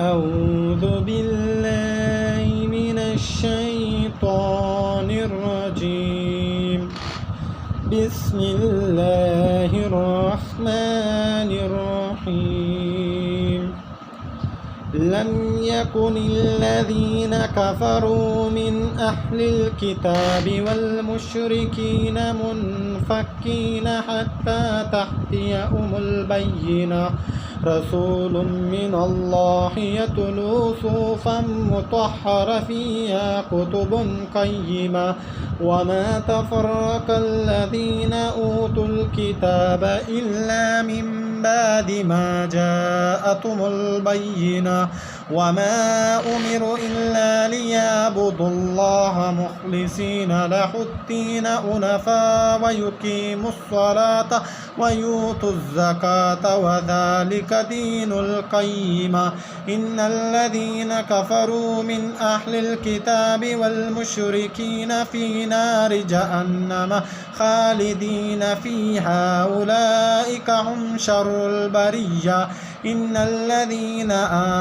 أعوذ بالله من الشيطان الرجيم. بسم الله الرحمن الرحيم. لم يكن الذين كفروا من أهل الكتاب والمشركين منفكين حتى تأتيهم البينة رسول من الله يتلو صحفا مطهرة فيها كتب قيمة وما تفرق الذين أوتوا الكتاب إلا من بعد ما جاءتهم البينة وما أمروا إلا ليعبدوا الله مخلصين له الدين حنفاء ويقيموا الصلاة ويؤتوا الزكاة وذلك دين القيمة. إن الذين كفروا من أهل الكتاب والمشركين في نار جهنم خالدين فيها أولئك هم شر البرية. إن الذين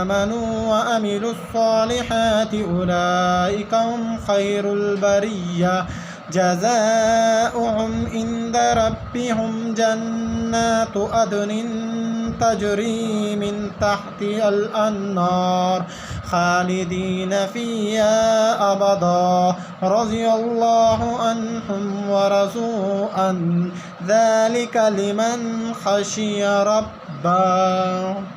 آمنوا وعملوا الصالحات أولئك هم خير البرية. جزاؤهم عند ربهم جنات عدن تجري من تحتها الأنهار خالدين فيها أبدا رضي الله عنهم ورضوا عنه ذلك لمن خشي ربه.